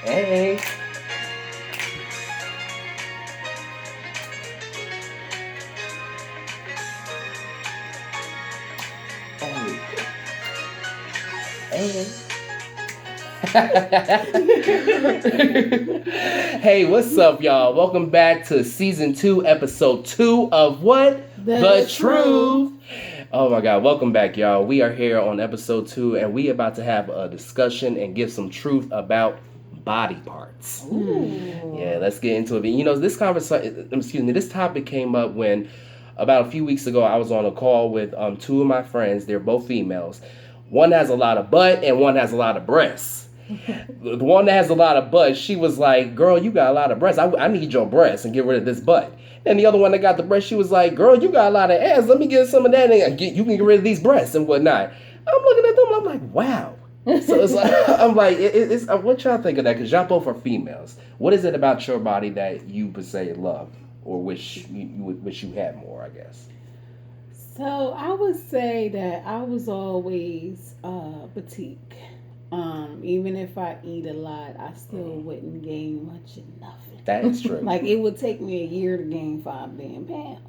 Hey. Hey. Hey, what's up, y'all? Welcome back to season 2, episode 2 of what? The Truth. Oh my God, welcome back, y'all. We are here on episode 2, and we about to have a discussion and give some truth about body parts. Ooh. Yeah, let's get into it. You know, this topic came up when about a few weeks ago I was on a call with two of my friends. They're both females. One has a lot of butt and one has a lot of breasts. The one that has a lot of butt, she was like, girl, you got a lot of breasts. I need your breasts and get rid of this butt. And the other one that got the breasts, she was like, girl, you got a lot of ass. Let me get some of that and you can get rid of these breasts and whatnot. I'm looking at them and I'm like, wow. So it's like, I'm like, it's what y'all think of that? Because y'all both are females. What is it about your body that you would say love or wish you had more, I guess? So I would say that I was always petite. Even if I eat a lot, I still wouldn't gain much of nothing. That is true. Like it would take me a year to gain 5 damn pounds.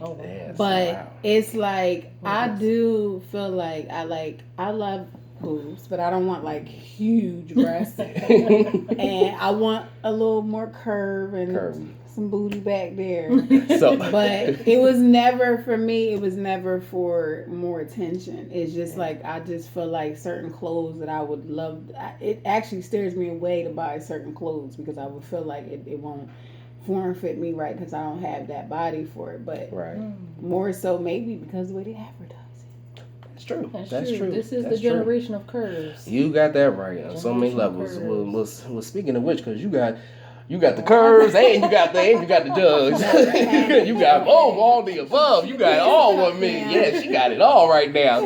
Oh, yes, but wow. It's like I do feel like I love boobs, but I don't want like huge breasts, and I want a little more curve and some booty back there. So, but it was never for me. It was never for more attention. It's just like I just feel like certain clothes that I would love. It actually steers me away to buy certain clothes because I would feel like it won't form fit me right because I don't have that body for it. But more so maybe because of the way they advertise. That's true. That's true. This is the generation of curves. You got that right on so many levels. Well, speaking of which, because you got the curves and you got the jugs. You got all the above. You got all of me. Yeah, she got it all right now.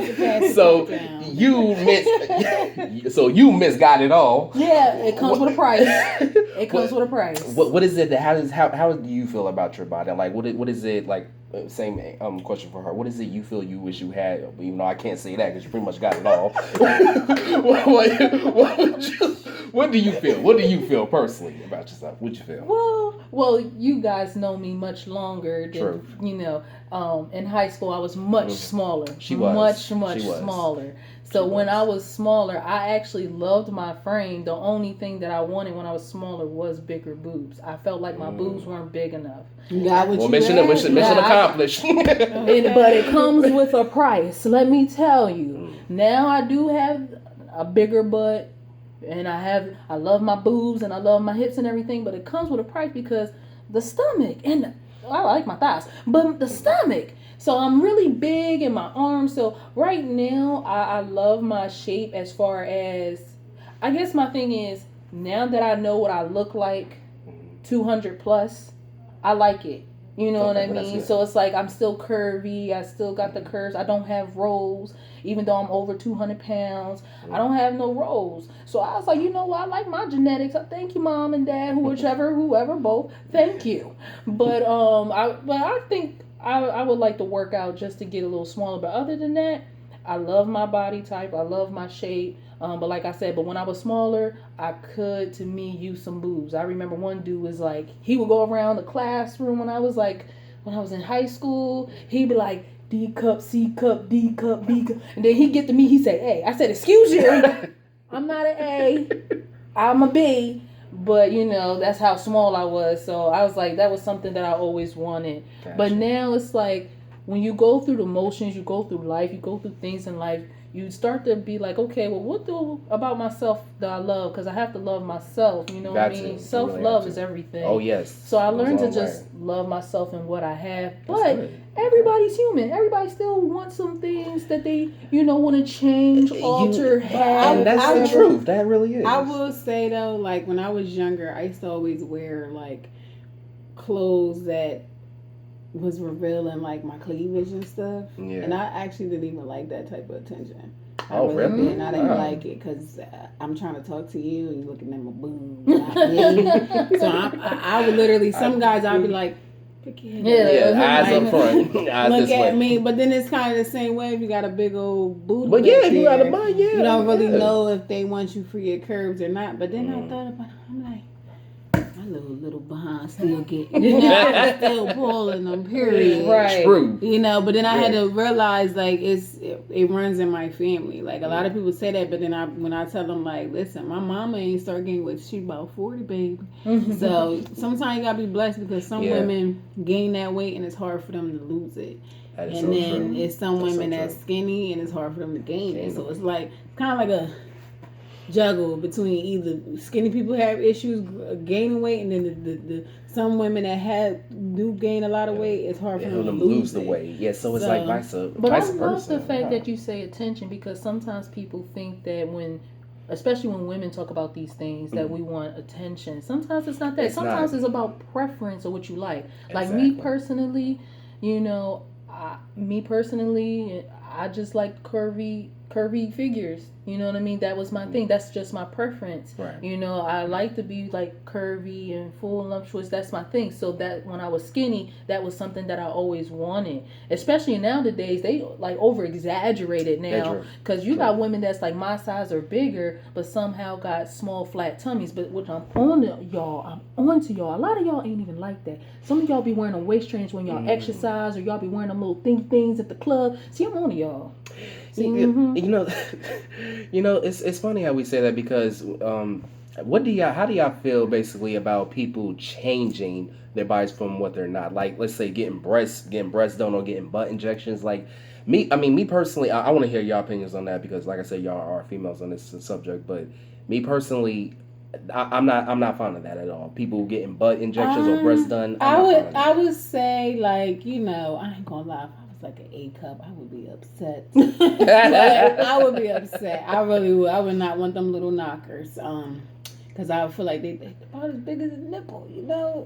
So you got it all. Yeah, it comes with a price. It comes with a price. What is it? How do you feel about your body? Like what is it like? Same question for her. What is it you feel you wish you had? Even though I can't say that because you pretty much got it all. What do you feel? What do you feel personally about yourself? What do you feel? Well, you guys know me much longer than in high school I was much smaller. She was much smaller. So when I was smaller, I actually loved my frame. The only thing that I wanted when I was smaller was bigger boobs. I felt like my boobs weren't big enough. Mission accomplished. But it comes with a price. Let me tell you. Now I do have a bigger butt, and I love my boobs and I love my hips and everything. But it comes with a price because the stomach and I like my thighs, but the stomach. So I'm really big in my arms. So right now I love my shape as far as, I guess my thing is, now that I know what I look like, 200 plus, I like it. You know what I mean? So it's like I'm still curvy. I still got the curves. I don't have rolls. Even though I'm over 200 pounds, I don't have no rolls. So I was like, you know what? I like my genetics. Thank you, mom and dad, whoever, both. Thank you. But I think I would like to work out just to get a little smaller. But other than that, I love my body type. I love my shape. But like I said, when I was smaller, I could, to me, use some boobs. I remember one dude was like, he would go around the classroom when I was in high school. He'd be like, D cup, C cup, D cup, B cup. And then he'd get to me, he said, A. I said, excuse you. I'm not an A. I'm a B. But, that's how small I was. So I was like, that was something that I always wanted. Gotcha. But now it's like, when you go through the motions, you go through life, you go through things in life, you start to be like, okay, well, what do about myself that I love? Because I have to love myself, you know what I mean? Self-love is everything. Oh, yes. So I learned to just love myself and what I have. But everybody's human. Everybody still wants some things that they, want to change, alter, have. And that's the truth. That really is. I will say, though, like, when I was younger, I used to always wear, like, clothes that was revealing like my cleavage and stuff, and I actually didn't even like that type of attention. Really? And I didn't like it because I'm trying to talk to you and you're looking at my boobs. So I would literally, some guys I'd be like, Pick your head Yeah. up. Yeah, eyes Like, up front, eyes look this at way. me, but then it's kind of the same way if you got a big old booty. But yeah, back if you got a there, butt, yeah, you don't really yeah. know if they want you for your curves or not. But then I thought about it, I'm like, my little behind still getting, I'm still pulling them, period. Right. True. But then I had Yeah. to realize like it runs in my family. Like a lot of people say that, but then when I tell them like, listen, my mama ain't start getting weight, she about 40, baby. So sometimes you gotta be blessed because some women gain that weight and it's hard for them to lose it. That is And so then true. it's some That's so women that's true. skinny and it's hard for them to gain it. So it's like kind of like a juggle between either skinny people have issues gaining weight, and then the some women that do gain a lot of weight, it's hard for them to lose the it. weight. Yeah, so it's like vice But I versa. love the fact that you say attention, because sometimes people think that especially when women talk about these things, that we want attention. Sometimes it's not that. Sometimes it's about preference or what you like. Like me personally, I just like curvy figures. You know what I mean? That was my thing. That's just my preference. Right. I like to be like curvy and full and voluptuous. That's my thing. So that when I was skinny, that was something that I always wanted. Especially nowadays, they like over exaggerate it now, because you got women that's like my size or bigger, but somehow got small flat tummies. But what I'm on to y'all. A lot of y'all ain't even like that. Some of y'all be wearing a waist trainers when y'all exercise, or y'all be wearing them little things at the club. See, I'm on to y'all. See, it's funny how we say that, because how do y'all feel basically about people changing their bodies from what they're not? Like, let's say getting breasts done or getting butt injections. Like me personally, I want to hear your opinions on that, because like I said, y'all are females on this subject. But me personally, I'm not fond of that at all. People getting butt injections or breasts done. I would say like I ain't gonna lie. Like an A cup, I would be upset. I would be upset. I really would. I would not want them little knockers. Because I feel like they about as big as a nipple.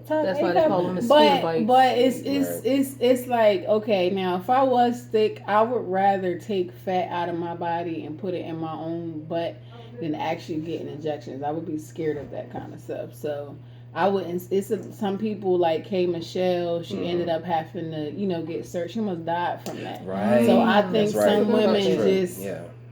That's why they call them mosquito bites. But it's like, okay, now if I was thick, I would rather take fat out of my body and put it in my own butt than actually getting injections. I would be scared of that kind of stuff. So I wouldn't. Some people like K. Michelle. She ended up having to, get searched. She almost died from that. Right. So I think some women just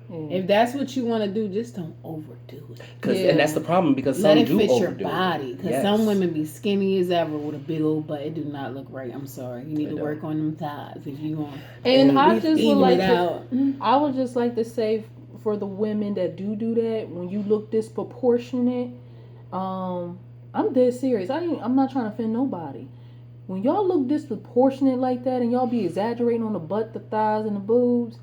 if that's what you want to do, just don't overdo it. And that's the problem, because let some it do fit your overdo body. Because some women be skinny as ever with a big old butt. It do not look right. I'm sorry. You need to work on them thighs if you want. And I would just like to say, for the women that do that, when you look disproportionate, I'm dead serious. I'm not trying to offend nobody. When y'all look disproportionate like that and y'all be exaggerating on the butt, the thighs, and the boobs,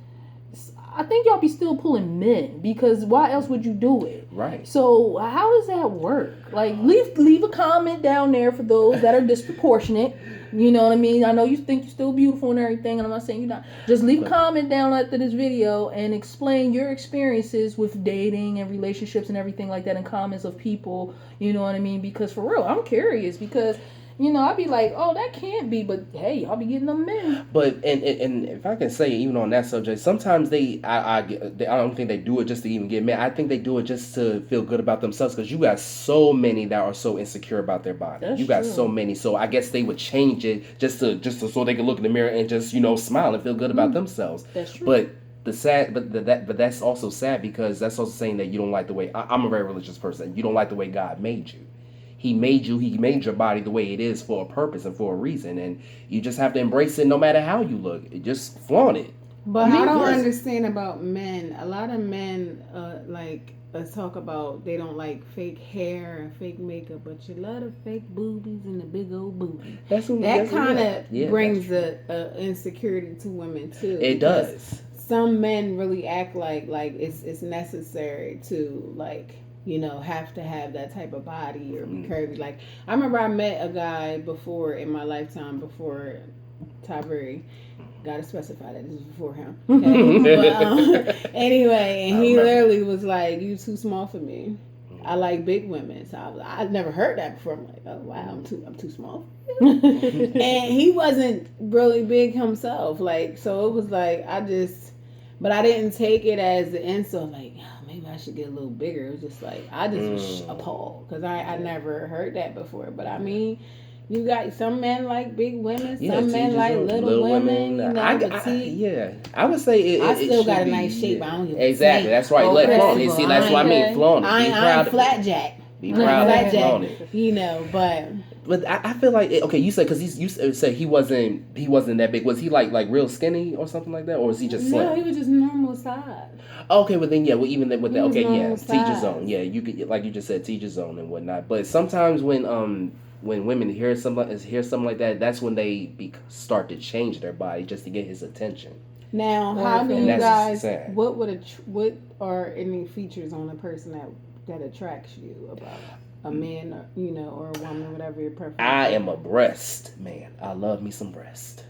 I think y'all be still pulling men, because why else would you do it? Right. So how does that work? Like, leave a comment down there for those that are disproportionate. You know what I mean? I know you think you're still beautiful and everything, and I'm not saying you're not. Just leave a comment down after this video and explain your experiences with dating and relationships and everything like that in comments of people. You know what I mean? Because for real, I'm curious, because I'd be like, oh, that can't be, but hey, y'all be getting them men. But and if I can say, even on that subject, sometimes I don't think they do it just to even get men. I think they do it just to feel good about themselves, because you got so many that are so insecure about their body. That's you got true. so many, so I guess they would change it just to so they can look in the mirror and just smile and feel good about themselves. That's true. But but that's also sad, because that's also saying that you don't like the way I'm a very religious person. You don't like the way God made you. He made your body the way it is for a purpose and for a reason, and you just have to embrace it no matter how you look. Just flaunt it. But I don't understand about men. A lot of men, let's talk about, they don't like fake hair and fake makeup, but you love the fake boobies and the big old boobies. That kind of brings the insecurity to women too. It does. Some men really act like it's necessary to have to have that type of body or be curvy. Like, I remember I met a guy before in my lifetime, before Tyberry. Gotta specify that this was before him. Okay? But, anyway, and he literally was like, "You too small for me. I like big women." So I've never heard that before. I'm like, "Oh wow, I'm too small." And he wasn't really big himself. So it was like but I didn't take it as the insult. Like, maybe I should get a little bigger. It was just like, I just was appalled, because I never heard that before. But I mean, You got some men like big women, Yeah, some to men each like his own. little women. You know, Yeah, I would say it. I it still should got a be, nice shape. yeah. I don't give a Exactly. damn. That's right. Oh, Let first flaunt of it. all, See, that's what I okay. mean. Flaunt it. I Be proud ain't of it. flatjack. Be I ain't proud of it. flatjack. Flaunt it. You know, But I feel like okay. You said because you said he wasn't that big. Was he like real skinny or something like that, or was he just slim? no, he was just normal size. Okay, well then yeah, well even with He that, was okay, yeah, normal teacher's size. zone, yeah, you could like you just said teacher's zone and whatnot. But sometimes when women hear something like that, that's when they start to change their body just to get his attention. Now, Or how if do it- you That's guys? sad. What are any features on a person that attracts you about a man, or, you know, or a woman, whatever your preference? I am a breast man. I love me some breast.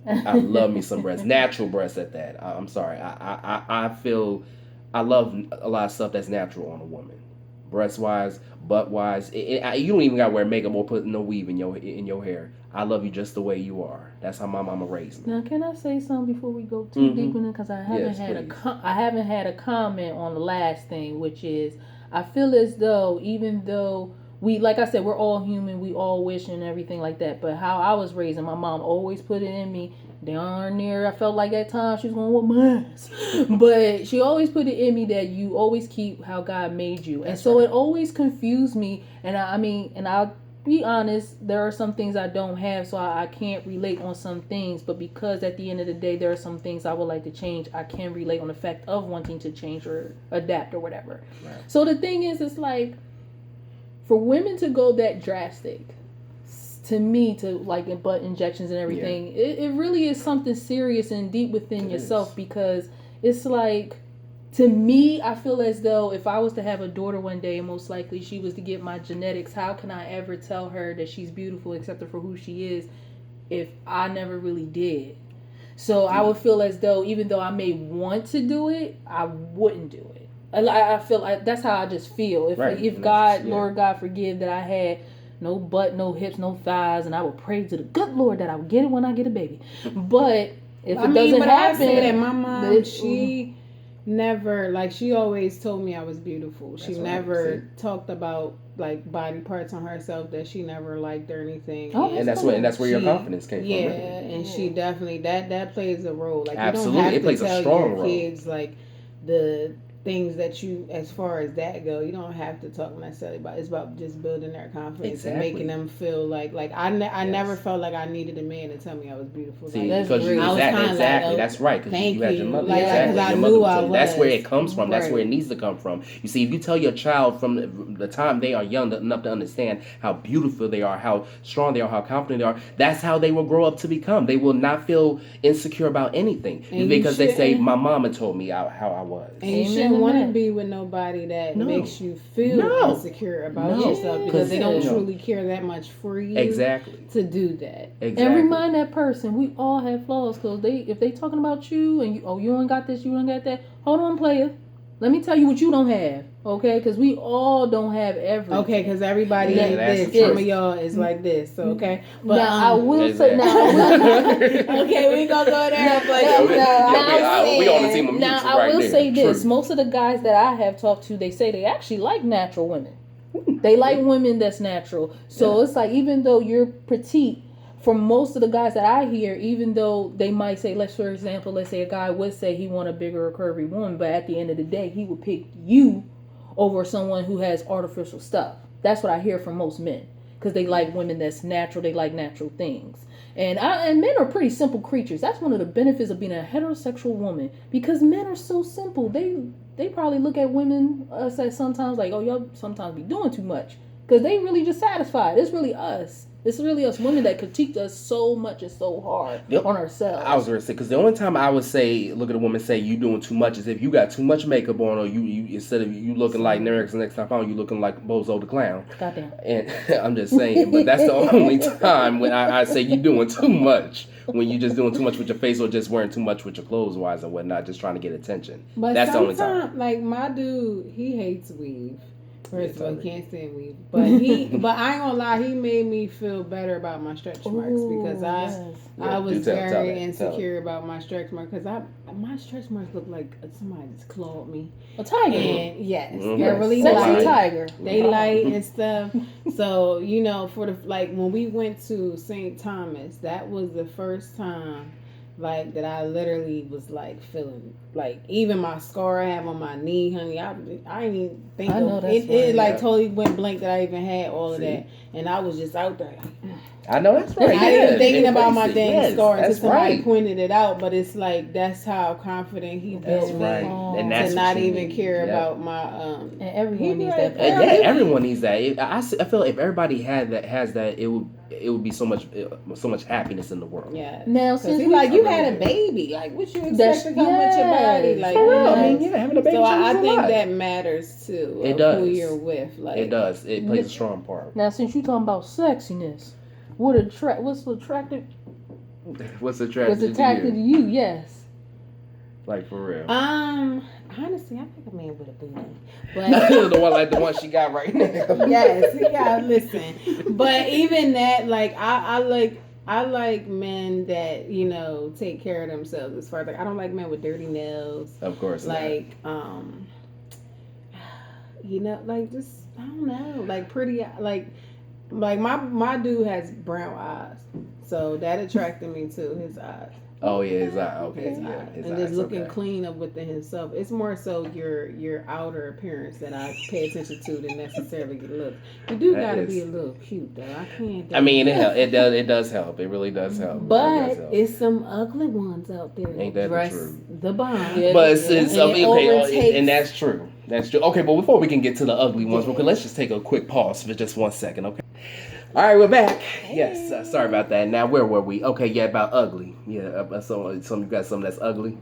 I love me some breast, natural breast at that. I'm sorry. I feel I love a lot of stuff that's natural on a woman, breast wise, butt wise. You don't even got to wear makeup or put no weave in your hair. I love you just the way you are. That's how my mama raised me. Now, can I say something before we go too Mhm. deep in it? Because I haven't Yes, had please. I haven't had a comment on the last thing, which is I feel as though even though we, like I said, we're all human, we all wish and everything like that. But how I was raised, and my mom always put it in me. Darn near, I felt like at times she was going to whoop my ass, but she always put it in me that you always keep how God made you, and That's so right. it always confused me. And I mean, and I'll be honest, there are some things I don't have, so I can't relate on some things. But because at the end of the day, there are some things I would like to change, I can relate on the fact of wanting to change or adapt or whatever. Right. So the thing is, it's like for women to go that drastic, to me, to like in butt injections and everything, it really is something serious and deep within It yourself is. because it's like, to me, I feel as though if I was to have a daughter one day, most likely she was to get my genetics, how can I ever tell her that she's beautiful except for who she is if I never really did? So I would feel as though even though I may want to do it, I wouldn't do it. I feel like that's how I just feel. If Right. if God, Lord God, forgive that I had no butt, no hips, no thighs, and I would pray to the good Lord that I would get it when I get a baby. But if it doesn't but happen, I say that my mom, it- she never, like, she always told me I was beautiful. She That's right. never talked about like body parts on herself that she never liked or anything. Oh, And that's where your She- confidence came yeah, from. Really. and she definitely that plays a role. Like Absolutely. you don't have It to plays a tell strong your role. kids like the things that you, as far as that go, you don't have to talk necessarily about. It's about just building their confidence and Exactly. making them feel like I Yes. never felt like I needed a man to tell me I was beautiful. See, Like, That's because you great. I was exactly, kinda like, oh, that's right. Because thank you had your you. mother, Like, exactly. 'cause I Your knew mother would I tell you. That's where was. it comes from. That's where it Right. needs to come from. You see, if you tell your child from the time they are young enough to understand how beautiful they are, how strong they are, how confident they are, that's how they will grow up to become. They will not feel insecure about anything And you because they say, shouldn't- "My mama told me how I was." And you Amen shouldn't to want to that. be with nobody that No. makes you feel No. insecure about No. yourself because they don't Yeah. truly care that much for you Exactly. to do that. Exactly. And remind that person we all have flaws, because if they talking about you and you ain't got this, you ain't got that, hold on, player, let me tell you what you don't have, okay? Because we all don't have everything. Okay, because everybody Yeah, ain't that's this. the Some truth. of y'all is like this. So okay, Now I will say Exactly. okay, we ain't gonna go there. But we on the team of now mutual I right will there. say this: True. most of the guys that I have talked to, they say they actually like natural women. They like women that's natural. So it's like, even though you're petite, for most of the guys that I hear, even though they might say, let's say a guy would say he want a bigger or curvy woman, but at the end of the day, he would pick you over someone who has artificial stuff. That's what I hear from most men, because they like women that's natural. They like natural things. And men are pretty simple creatures. That's one of the benefits of being a heterosexual woman, because men are so simple. They probably look at women us as sometimes like, oh, y'all sometimes be doing too much, because they really just satisfied. It's really us. It's really us women that critique us so much and so hard on ourselves. I was going to say, because the only time I would say, look at a woman say you doing too much is if you got too much makeup on, or you instead of you looking like Nerex the next time on, you looking like Bozo the Clown. Goddamn. And I'm just saying, but that's the only time when I say you doing too much. When you just doing too much with your face, or just wearing too much with your clothes wise and whatnot, just trying to get attention. But That's the only time. sometimes, like my dude, he hates weave. First of all, he can't stand weave, but I ain't gonna lie, he made me feel better about my stretch marks because I was very insecure about my stretch marks because my stretch marks look like somebody just clawed me. A tiger. And yes, they're really sexy light. Tiger. They light and stuff. So for the when we went to St. Thomas, that was the first time. Like that, I literally was like feeling like even my scar I have on my knee, honey. I didn't even think of it. It like totally went blank that I even had all of that, and I was just out there. Like, I know that's right. I ain't thinking about my dang scar until somebody right. pointed it out. But it's like that's how confident he built me and that's to not even care about my And everyone needs that. Everyone needs that. I feel like if everybody has that, it would be so much happiness in the world. Yeah. Now since you had a baby, like what you expect to come with your body, like having a baby. So I think that matters too. It does. Who you're with, like it does. It plays a strong part. Now since you talking about sexiness, what's attractive? What's attractive to you? Yes. Like for real. Honestly, I think a man with a booty. But the one she got right now. Yes, you gotta listen. But even that, like I like men that, take care of themselves as far as like I don't like men with dirty nails. Of course. Like like just I don't know, like pretty like my dude has brown eyes. So that attracted me too, his eyes. Oh yeah, his eye. Okay, his yeah, his and just looking clean up within himself. It's more so your outer appearance that I pay attention to than necessarily your look. You do gotta be a little cute though. I can't. I mean, it does help. It really does help. But it's some ugly ones out there. Ain't that the truth? The bomb. But and that's true. That's true. Okay, but before we can get to the ugly ones, let's just take a quick pause for just 1 second. Okay. All right, we're back. Hey. Yes, sorry about that. Now, where were we? Okay, yeah, about ugly. Yeah, so you got something that's ugly.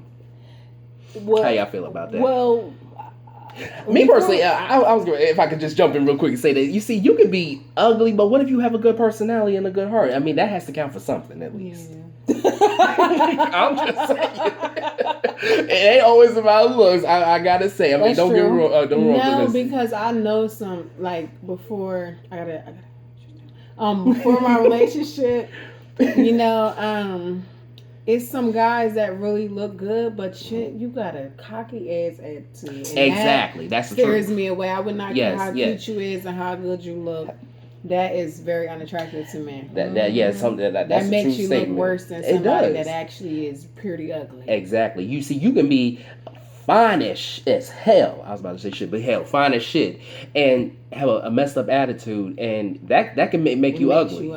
How y'all feel about that? Well, me personally, I was going. If I could just jump in real quick and say that you see, you could be ugly, but what if you have a good personality and a good heart? I mean, that has to count for something at least. Yeah. I'm just saying, it ain't always about looks. I gotta say, I mean, don't get wrong. No, because I know some before I gotta. Before my relationship, it's some guys that really look good, but you got a cocky ass attitude. Exactly, that's the truth. Scares me away. I would not care how cute you is and how good you look. That is very unattractive to me. That makes you look worse than somebody that actually is pretty ugly. Exactly. You see, you can be fine-ish as hell. I was about to say shit, but hell, fine as shit, and have a messed up attitude, and that can make you ugly.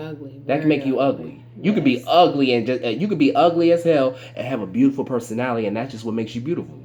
That can make you ugly. You could be ugly and you could be ugly as hell and have a beautiful personality, and that's just what makes you beautiful.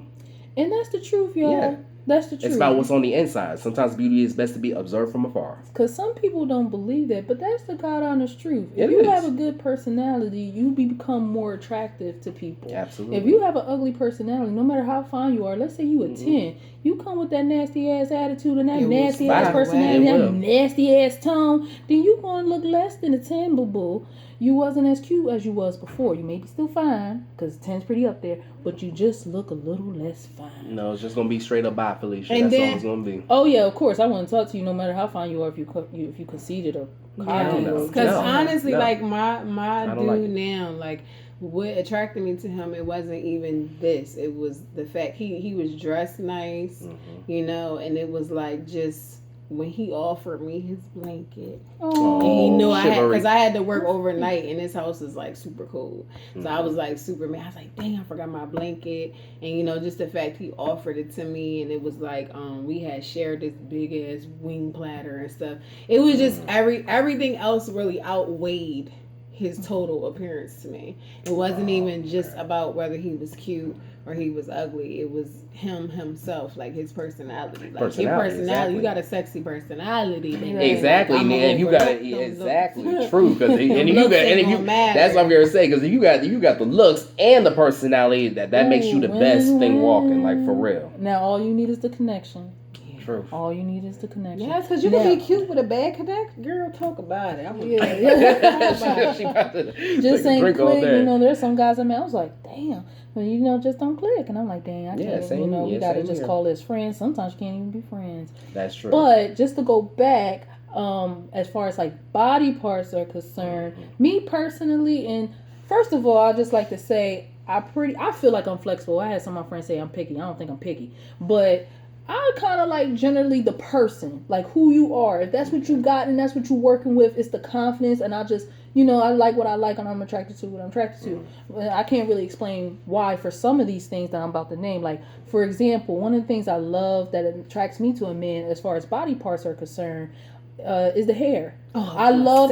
And that's the truth, y'all. Yeah. That's the truth. It's about what's on the inside. Sometimes beauty is best to be observed from afar. Because some people don't believe that, but that's the God honest truth. If you have a good personality, you become more attractive to people. Absolutely. If you have an ugly personality, no matter how fine you are, let's say you a 10, you come with that nasty ass attitude and that nasty ass personality, that nasty ass tone, then you going to look less than a 10, boo-boo. You wasn't as cute as you was before. You may be still fine, because 10's pretty up there, but you just look a little less fine. No, it's just going to be straight up by Felicia. That's all it's going to be. Oh, yeah, of course. I want to talk to you no matter how fine you are, if you conceited or cocky. Because honestly, like, my dude now, like, what attracted me to him, it wasn't even this. It was the fact he was dressed nice, and it was like just... when he offered me his blanket, and he knew because I had to work overnight, and his house is like super cold. So I was like super mad. I was like, dang, I forgot my blanket, and just the fact he offered it to me, and it was like we had shared this big ass wing platter and stuff. It was just everything else really outweighed his total appearance to me. It wasn't even just about whether he was cute or he was ugly. It was himself, like his personality. Like your personality, exactly. You got a sexy personality. Exactly, like, man. You got it. Exactly, true. Because that's what I'm gonna say. Because if you got the looks and the personality, that makes you the best thing walking. Like for real. Now all you need is the connection. True. All you need is the connection. Yes, because you can be cute with a bad connect. Girl, talk about it. She about to Just take a ain't drink all click. day. You know, there's some guys I met. I was like, damn. But you know, just don't click. And I'm like, dang, I Yeah, can't. same- you know, we yeah, gotta same just here. call this friends. Sometimes you can't even be friends. That's true. But just to go back, as far as like body parts are concerned, me personally, and first of all, I just like to say I feel like I'm flexible. I had some of my friends say I'm picky. I don't think I'm picky, but I kind of like generally the person, like who you are. If that's what you got and that's what you're working with, it's the confidence. And I just, you know, I like what I like and I'm attracted to what I'm attracted to. I can't really explain why for some of these things that I'm about to name. Like, for example, one of the things I love that attracts me to a man as far as body parts are concerned is the hair. I love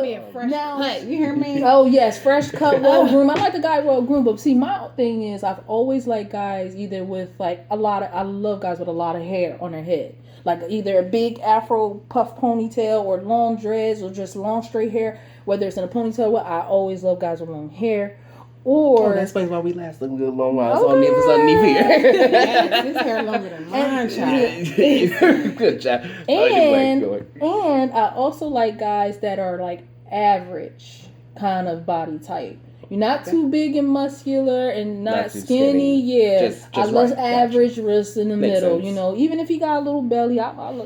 me a fresh cut. You hear me? Oh yes, fresh cut, well groomed. I like a guy well groomed, but see, my thing is I've always liked guys either with like a lot of. I love guys with a lot of hair on their head, like either a big afro puff ponytail or long dreads or just long straight hair. Whether it's in a ponytail, what I always love guys with long hair. Or that explains why we last a little long while. It's underneath here. Yes, his hair longer than mine, child. Good job. And I also like guys that are like average kind of body type. You're not too big and muscular and not too skinny. Yeah, Just I love right. average, wrist in the Makes middle. sense. You know, even if he got a little belly,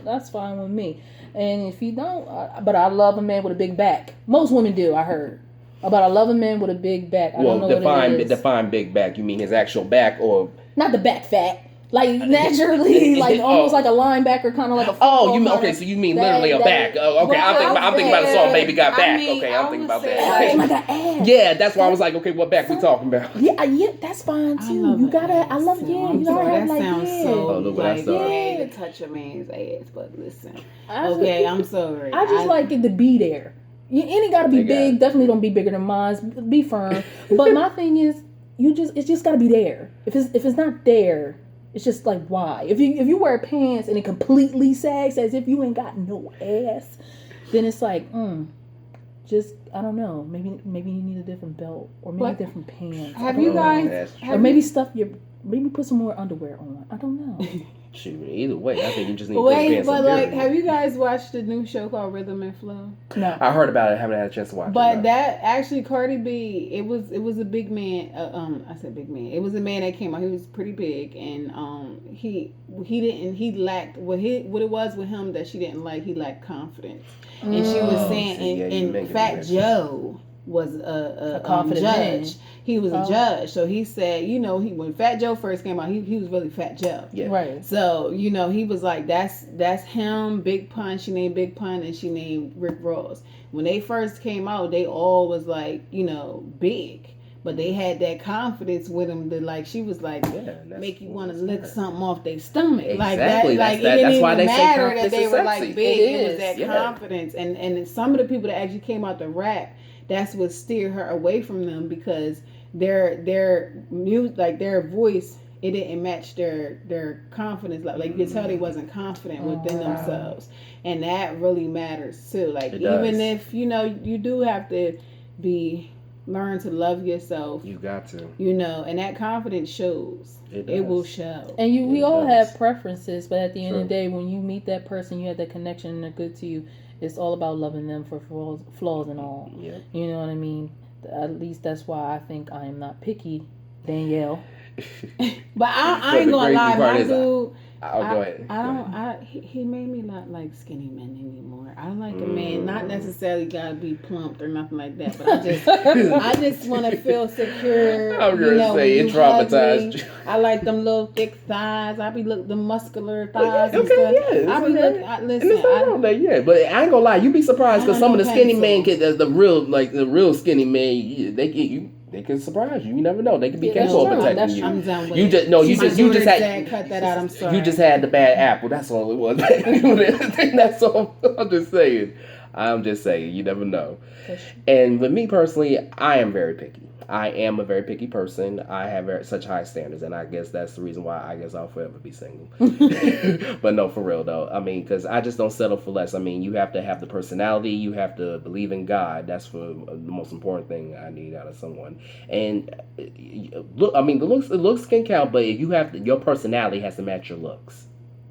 that's fine with me. And if he don't, but I love a man with a big back. Most women do, I heard. But I love a man with a big back. I don't know what it is. Define big back. You mean his actual back or not the back fat? Like naturally, like almost like a linebacker, kind of like a. Oh, you mean okay? So you mean literally a back? Oh, okay. I'm thinking about a song. Baby got back. Okay, I'm thinking about that. Oh my god, ass. Yeah, that's why I was like, okay, what back we talking about? Yeah, that's fine too. You gotta, I love, yeah, you gotta have like, sounds yeah. so look what like I saw. ready to touch a man's ass, but listen. Okay, I'm sorry. I just like it to be there. You ain't gotta be big. Definitely don't be bigger than mine. Be firm. But my thing is, it's just gotta be there. If it's not there, it's just like why? If you wear pants and it completely sags as if you ain't got no ass, then it's like, just I don't know. Maybe you need a different belt or maybe different pants. Have you guys? Or maybe maybe put some more underwear on. I don't know. Shoot, either way, I think you just need. Wait, but like, have you guys watched the new show called Rhythm and Flow? No, I heard about it. Haven't had a chance to watch it. But that actually, Cardi B, it was a big man. I said big man. It was a man that came out. He was pretty big, and he lacked what it was with him that she didn't like. He lacked confidence, and she was saying, and Fat Joe was a confident judge. man. He was a judge, so he said, when Fat Joe first came out, he was really Fat Joe. Yeah. Right. So he was like, that's him. Big Pun. She named Big Pun, and she named Rick Ross. When they first came out, they all was like, big, but they had that confidence with them that like she was like, make you want to lick something off their stomach. Exactly. Like that. Like it didn't why even they say matter that confidence they is were sexy. like big. It was that Yeah. confidence, and some of the people that actually came out to rap, that's what steered her away from them because their music, like their voice, it didn't match their confidence. Like you could tell they wasn't confident within themselves, and that really matters too. Like even if you do have to learn to love yourself. You got to. And that confidence shows. It will show. And we all have preferences, but at the end of the day, when you meet that person, you have that connection and they're good to you. It's all about loving them for flaws and all. Yeah. You know what I mean? At least that's why I think I am not picky, Danielle. But I ain't gonna lie, my dude. Go ahead. He made me not like skinny men anymore. I like a man, not necessarily gotta be plumped or nothing like that, but I just want to feel secure. I'm gonna say it traumatized. I like them little thick thighs. I be the muscular thighs. Okay, and stuff. yeah. I be looking. Listen, but I ain't gonna lie. You be surprised because some of the skinny men the real skinny men, they can surprise you. You never know. They can be capable of protecting you. I'm done with You just had cut that out. I'm sorry. You just had the bad apple. That's all it was. That's all. I'm just saying. You never know. And with me personally, I am very picky. I am a very picky person. I have such high standards, and I guess that's the reason why I'll forever be single. But no, for real though. I mean, because I just don't settle for less. I mean, you have to have the personality. You have to believe in God. That's the most important thing I need out of someone. And look, I mean, the looks can count, but if you have your personality has to match your looks.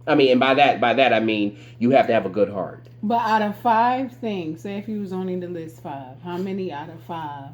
I mean, and by that I mean you have to have a good heart. But out of 5 things, say if you was only to list 5, how many out of 5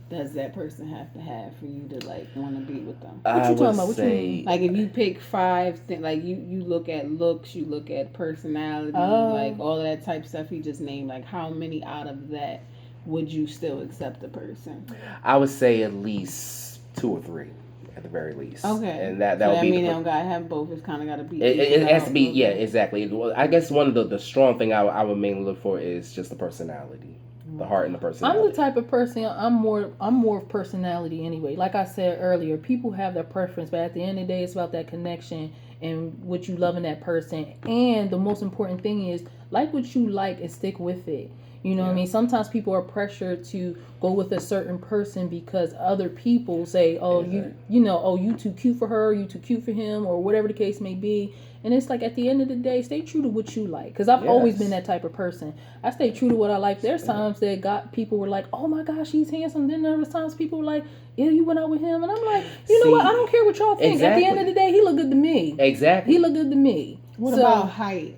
does that person have to have for you to like want to be with them? What you talking about? What you mean? Like if you pick 5 things, like you look at looks, you look at personality, like all of that type of stuff you just named. Like how many out of that would you still accept the person? I would say at least 2 or 3. At the very least. Okay. And that so would be. They don't gotta have both. It's kind of gotta be. It has to be. Yeah, exactly. Well, I guess one of the strong thing I would mainly look for is just the personality, the heart and the personality. I'm the type of person. I'm more of personality anyway. Like I said earlier, people have their preference, but at the end of the day, it's about that connection and what you love in that person. And the most important thing is like what you like and stick with it. You know what I mean? Sometimes people are pressured to go with a certain person because other people say, "Oh, you too cute for her, you too cute for him," or whatever the case may be. And it's like at the end of the day, stay true to what you like. Because I've always been that type of person. I stay true to what I like. There's times that people were like, "Oh my gosh, he's handsome." Then there was times people were like, "Ew, you went out with him," and I'm like, you know what? I don't care what y'all think. Exactly. At the end of the day, he looked good to me. Exactly. He looked good to me. What about height?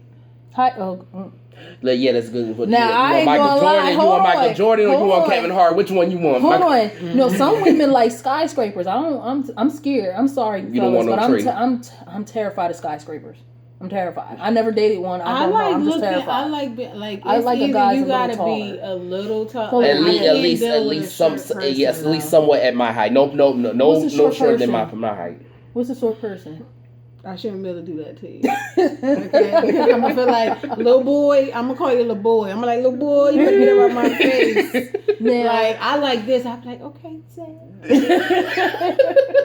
Height. Yeah, that's good. Now, I ain't Michael Jordan. Lie. You want Michael Jordan or you want Kevin Hart? Which one you want? Hold on. No, some women like skyscrapers. I'm scared. I'm sorry, you fellas, don't want no but I'm terrified of skyscrapers. I'm terrified. I never dated one. I'm just terrified. I like a guy. You gotta be a little tall. At least somewhat at my height. No shorter than my height. What's a short person? I shouldn't be able to do that to you. Okay? Because I'm gonna feel like, little boy, I'm gonna call you little boy. I'm like, little boy, you better get up out my face. Now, like, I like this. I'm like, okay, say.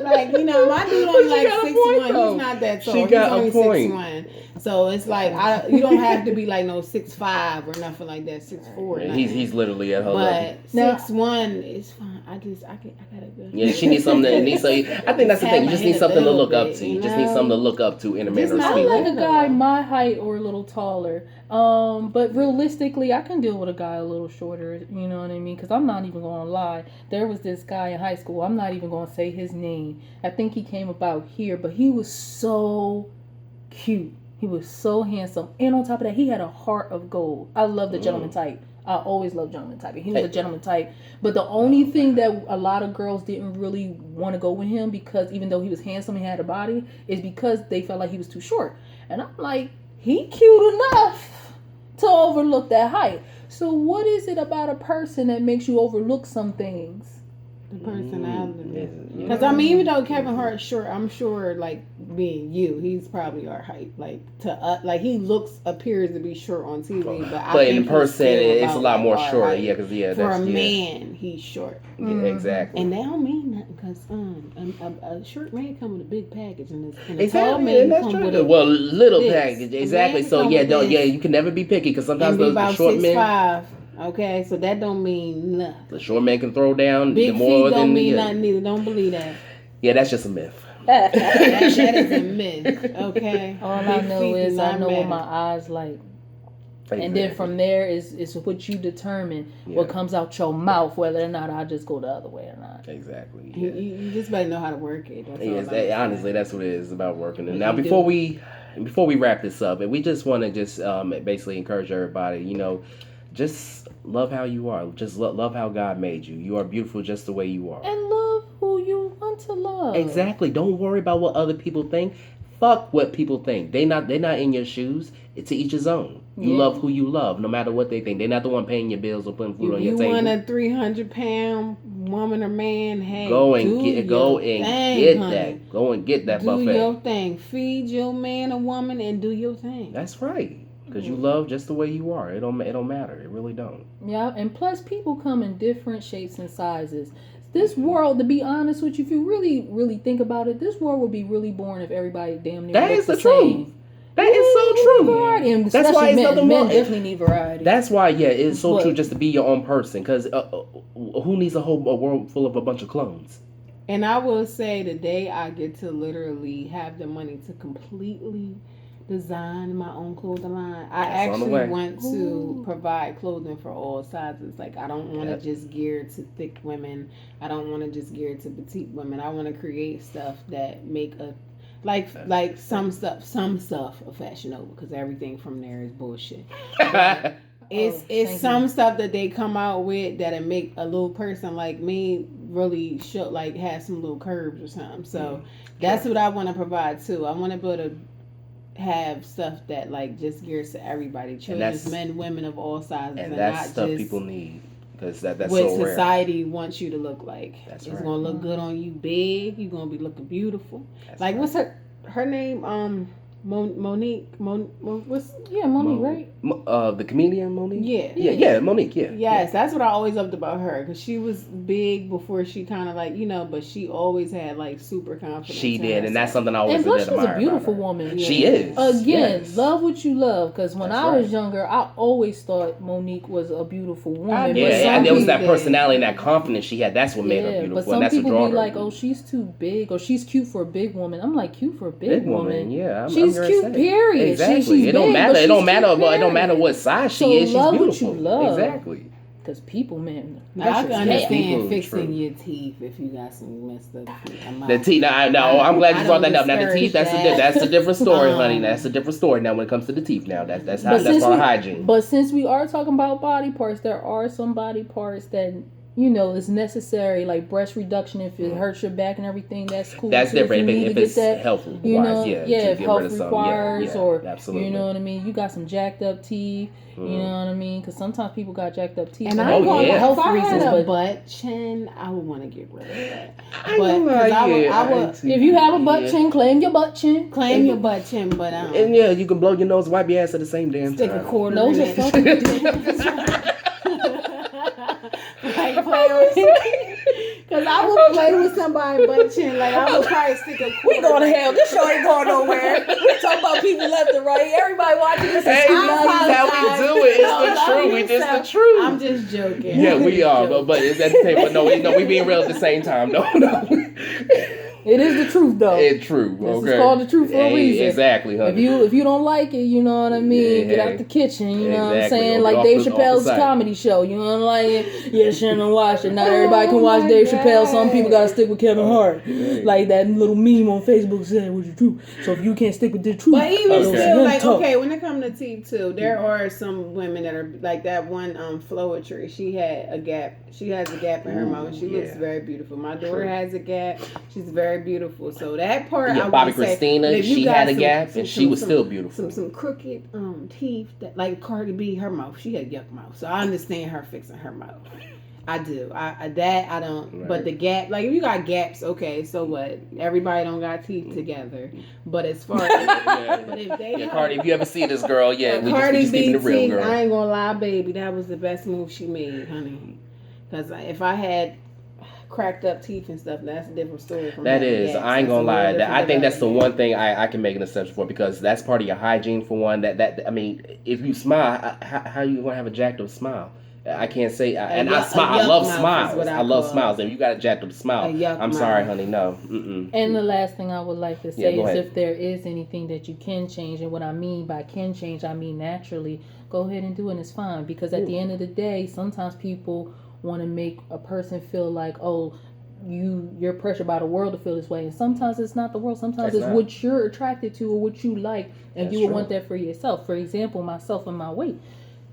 Like, my dude only like 6'1". He's not that tall. He's only 6'1". So it's like you don't have to be like no 6'5" or nothing like that, 6'4". Yeah, he's literally at her level. But 6'1" is fine. I gotta go. Yeah, she needs something. I think that's the thing. You just need something to look up to. You just need something to look up to in a manner of speaking. I like a guy my height or a little taller. But realistically, I can deal with a guy a little shorter. You know what I mean? Because I'm not even gonna lie. There was this guy in high school. I'm not even gonna say his name. I think he came about here, but he was so cute. He was so handsome. And on top of that, he had a heart of gold. I love the gentleman type. I always love gentleman type. He was a gentleman type. But the only thing that a lot of girls didn't really want to go with him, because even though he was handsome and had a body, is because they felt like he was too short. And I'm like, he cute enough to overlook that height. So what is it about a person that makes you overlook some things? The personality. Because even though Kevin Hart's short, I'm sure like being you, he's probably our height. Like he appears to be short on TV, but in person it's a lot more short. Height. Yeah, because for a man, he's short. Yeah, exactly. And that don't mean nothing because a short man come with a big package and a tall man come with a little package. Exactly. So you can never be picky because sometimes the short men. Okay, so that don't mean nothing. The short man can throw down big more feet don't than mean nothing either. Don't believe that. Yeah, that's just a myth. that is a myth. Okay. All I know is I know what my eyes like. Exactly. And then from there is what you determine what comes out your mouth, whether or not I just go the other way or not. Exactly. Yeah. You just better know how to work it. Honestly, that's what it is about working. And now before we wrap this up, and we just want to basically encourage everybody, just love how you are. Just love how God made you. You are beautiful just the way you are. And love who you want to love. Exactly. Don't worry about what other people think. Fuck what people think. They're not in your shoes. It's to each his own. You love who you love, no matter what they think. They're not the one paying your bills or putting food on your table. You want a 300-pound woman or man? Hey, go and get that. Go and get that buffet. Do your thing. Feed your man or woman and do your thing. That's right. Because you love just the way you are. It don't matter. It really don't. Yeah, and plus people come in different shapes and sizes. This world, to be honest with you, if you really, really think about it, this world would be really boring if everybody damn near looks the same. That is so true. Variety. And that's why men definitely need variety. That's why, it's so true just to be your own person. Because who needs a world full of a bunch of clones? And I will say the day I get to literally have the money to completely design my own clothing line. I actually want to provide clothing for all sizes. Like I don't want to just gear to thick women. I don't want to just gear to petite women. I want to create stuff that make Like some stuff of Fashion Nova, because everything from there is bullshit. It's thank some you. stuff that they come out with that'll make a little person like me really should like have some little curves or something. So that's what I want to provide too. I want to be able to have stuff that like just gears to everybody, children, men, women of all sizes, and and that's not stuff just people need, because that's what so rare. society wants you to look like. That's It's right. gonna look good on you, big. You're gonna be looking beautiful. That's Like right. what's her name? Monique. What's Yeah, Monique, right? The comedian Monique. Yeah. Monique. Yeah. Yes, that's what I always loved about her, because she was big before she kind of like but she always had like super confidence. She in did, and that's herself. something I always And plus, did she's admire a beautiful about her. woman. She is. Again, Yes. love what you love. Because when That's I was right. younger, I always thought Monique was a beautiful woman. Yeah, but some and there was that people- personality and that confidence she had. That's what made her beautiful, but some and that's what people draw be her. like, "Oh, she's too big," or "She's cute for a big woman." I'm like, "Cute for a big woman? Yeah, I'm She's here to cute. say. Period. Exactly. She's It don't big, matter. but It don't she's matter. cute, It don't matter period. what size she So is. She's love what beautiful. you love. Exactly. Because people, man, Now, I that's can just understand True. fixing your teeth if you got some messed up teeth. The teeth. No, I'm glad you brought that up. Now the teeth. That's a different story, honey. That's a different story. Now when it comes to the teeth, now that's But part of hygiene. But since we are talking about body parts, there are some body parts that is necessary, like breast reduction. If it hurts your back and everything, that's cool. That's too, different. If you need If to it's get that, health to wise, if get health rid of some. requires, Yeah, or absolutely. you know what I mean. You got some jacked up teeth. You know what I mean? Because sometimes people got jacked up teeth. And for I ain't gonna yeah. health if I reasons, had a but butt chin, I would want to get rid of that. I ain't But gonna lie, I would if you have a butt chin, claim your butt chin. claim your butt chin, but And yeah, you can blow your nose, wipe your ass at the same damn stick time. a quarter Nose in are it. fucking Like play with, because I would play with somebody's butt chin. Like I would probably stick a quarter. We going to hell. This show ain't going nowhere. We talking about people left and right. Everybody watching this. Hey, I that's how we do it. It's the truth. It's the truth. I'm just joking. Yeah, we are, but it's at the same. But no, we being real at the same time. No. It is the truth, though. It's true. This Okay. is called the truth for a reason. Exactly, honey. If you don't like it, you know what I mean. Yeah, Get hey. out the kitchen. You know what I'm Exactly. saying? Or Like off Dave the- off Chappelle's the site. comedy show. You don't like it? You shouldn't watch it. Not everybody can watch my Dave Chappelle. Some God. people gotta stick with Kevin Hart. Hey. Like that little meme on Facebook saying "What's the truth?" So if you can't stick with the truth, But even Okay. still, like, talk. okay, when it comes to teeth too, there are some women that are like that one Floetry. She had a gap. She has a gap in her mouth. She looks yeah. very beautiful. My daughter True. has a gap. She's very beautiful. So that part, Yeah, I Bobby would say, Christina, but if you she got had a some- gap, some- and she some- was some- still beautiful. Some crooked teeth that like Cardi B, her mouth. She had yuck mouth. So I understand her fixing her mouth. I do. I don't. Right. But the gap, like if you got gaps, okay. So what? Everybody don't got teeth together. But as far as but if they Yeah, Cardi, if you ever see this girl, yeah, we Cardi just B keeping it real, teeth, girl. I ain't gonna lie, baby. That was the best move she made, honey. Because if I had cracked up teeth and stuff, that's a different story. From That having is, gaps. I ain't That's gonna a lie. whole That, I think different that's the development. one thing I can make an exception for, because that's part of your hygiene for one. That I mean, if you smile, how you gonna have a jacked up smile? I can't say, and I yuck- smile. a I love yuck mouth is smiles. what I I love call it. smiles. And you got a jacked up smile, A yuck I'm sorry, mouth. honey. No. Mm-mm. And the last thing I would like to say go is ahead. if there is anything that you can change, and what I mean by can change, I mean naturally, go ahead and do it, and it's fine. Because at the end of the day, sometimes people want to make a person feel like, oh, you're pressured by the world to feel this way, and sometimes it's not the world. Sometimes It's it's not. what you're attracted to or what you like, and That's you would true. want that for yourself. For example, myself and my weight.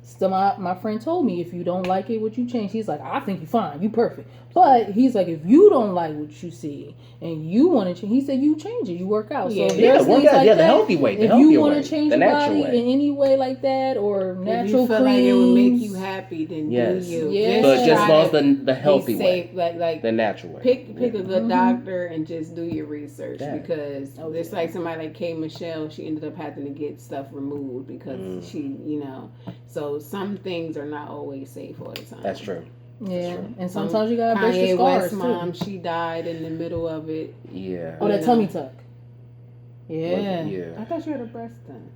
So my friend told me, if you don't like it, what you change? He's like, I think you're fine, you perfect. But he's like, if you don't like what you see and you want to change, he said you change it, you work out. Yeah. So if Yeah, there's work things out. like Yeah, the that, healthy way. The if healthier you want way. to change The your natural body way. in any way like that, or If natural you feel creams, like it would make you happy, then Yes. do you. Yeah. But just try lost to the healthy be way, safe, like the natural way. pick a good Mhm. doctor and just do your research, Yeah. because it's like somebody like K. Michelle, she ended up having to get stuff removed because she, so some things are not always safe all the time. That's true. yeah, and sometimes you gotta brush Kanye your scars West too. mom, she died in the middle of it. Yeah. Oh, that Yeah. tummy tuck. Yeah, Yeah. I thought you had a breast done.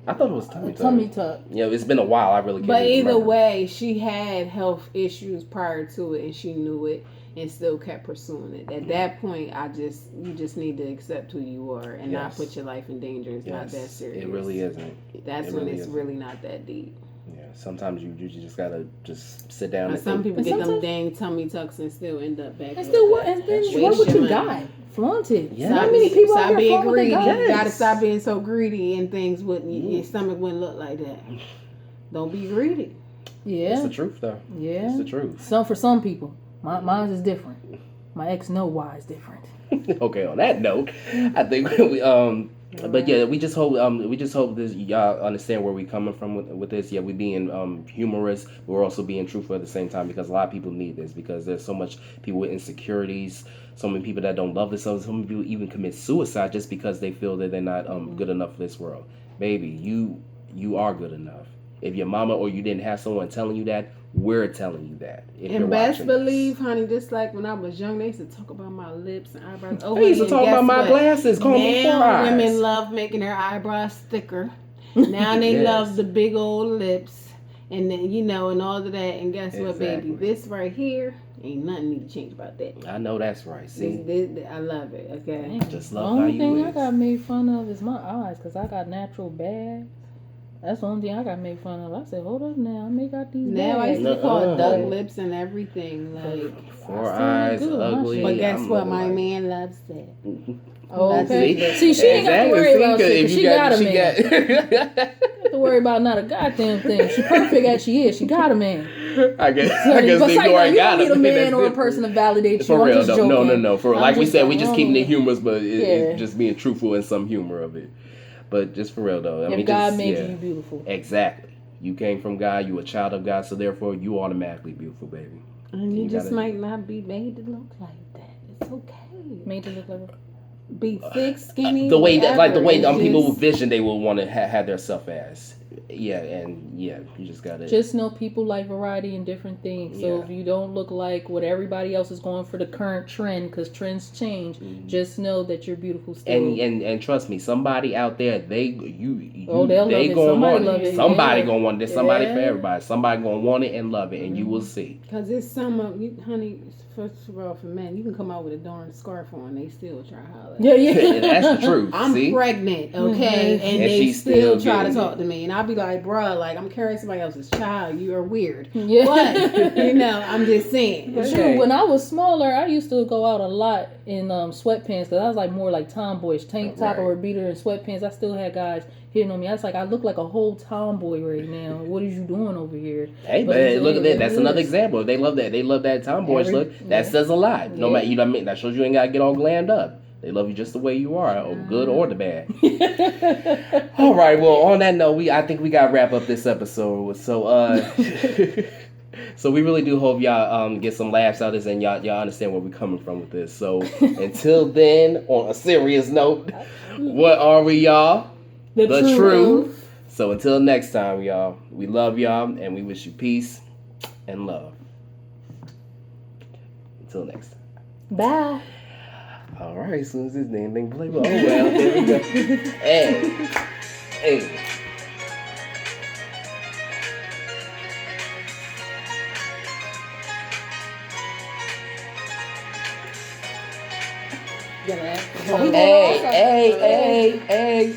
I thought it was tummy tuck. tummy tuck. Yeah, it's been a while. I really can't But even either remember. way, she had health issues prior to it, and she knew it, and still kept pursuing it. At that point, you just need to accept who you are and not Yes. put your life in danger. It's not that Yes, serious. it really isn't. That's It when really it's isn't. really not that deep. Yeah, sometimes you just gotta just sit down. And And some think. people And get them sometimes- dang tummy tucks and still end up back. And still, with and then Waste what your you money. got? Flaunt it. Yeah. How many people out Stop here being flaunt what they greedy. got? You gotta Yes. stop being so greedy, and things wouldn't. Your stomach wouldn't look like that. Don't be greedy. Yeah. It's the truth, though. Yeah. It's the truth. For some people. Mine is different. My ex know why it's different. Okay, on that note, I think we but yeah, we just hope this y'all understand where we coming from with this. Yeah, we being humorous, but we're also being truthful at the same time, because a lot of people need this, because there's so much people with insecurities, so many people that don't love themselves, so many people even commit suicide just because they feel that they're not good enough for this world. Baby, you are good enough. If your mama or you didn't have someone telling you that, we're telling you that. If you're And best watching believe, this. honey, just like when I was young, they used to talk about my lips and eyebrows. Oh, They used to honey, talk and about guess my what? glasses, call me four Now eyes. women love making their eyebrows thicker. Now they Yes. love the big old lips, and then and all of that. And guess what, baby? Exactly. This right here ain't nothing need to change about that. I know that's right. See, I love it. Okay. just The love how only you thing is. I got made fun of is my eyes, because I got natural bags. That's the only thing I got made fun of. I said, hold up now, I may got these Now I bags. used to call Nuh-uh. it duck lips and everything. Like, Four I still eyes, look good, my ugly. shit. but guess I'm what? looking My like- man loves that. Oh, That's okay. it. See, she ain't got to worry about shit, because she got a man. She Don't have to worry about not a goddamn thing. She perfect as she is. She got a man. I guess But they say, know I you got don't need a him. man That's or a different. person to validate you. For I'm real, just though. joking. No. For I'm like we just said, we joking. just I keeping don't it humorous, but Yeah. it's just being truthful in some humor of it. But just for real though, I mean, If God just, made yeah. you, you beautiful. Exactly. You came from God. You a child of God, so therefore you automatically beautiful, baby. And you just gotta- might not be made to look like that. It's okay. Made to look like a... Be thick, skinny. The way that, like the way whatever. It's people just- with vision, they will want to have their self as. Yeah, and yeah, you just gotta. Just know people like variety and different things. So Yeah. if you don't look like what everybody else is going for the current trend, because trends change, just know that you're beautiful still. and trust me, somebody out there, they Oh, they'll love it. gonna Somebody want love it. it. Somebody Yeah. gonna want it. There's somebody for Yeah. everybody. Somebody gonna want it and love it, and you will see. Cause it's some of you, honey. First of all, for men, you can come out with a darn scarf on, they still try to holler. yeah, yeah. And that's the truth. I'm see, pregnant, okay, Mhm. and And they she's still still try to getting talk it. to me, and I'll be like, bruh, like I'm carrying somebody else's child. You are weird, Yeah. but I'm just saying. It's Okay. true. When I was smaller, I used to go out a lot in sweatpants, because I was like more like tomboyish, tank top Right. or a beater and sweatpants. I still had guys hitting on me. I was like, I look like a whole tomboy right now. What is you doing over here? hey, But man, it's- look at that. That's it another is. example. They love that. They love that tomboyish Every- look. That yeah. says a lot. No Yeah. matter, you know what I mean. That shows you ain't gotta get all glammed up. They love you just the way you are, or good or the bad. All right. Well, on that note, I think we gotta wrap up this episode. So, so we really do hope y'all get some laughs out of this, and y'all understand where we're coming from with this. So until then, on a serious note, what are we, y'all? The truth. So until next time, y'all, we love y'all, and we wish you peace and love. Until next time. Bye. All right, as soon as this damn thing play, well, oh well, there we go. Hey. Yeah, Hey.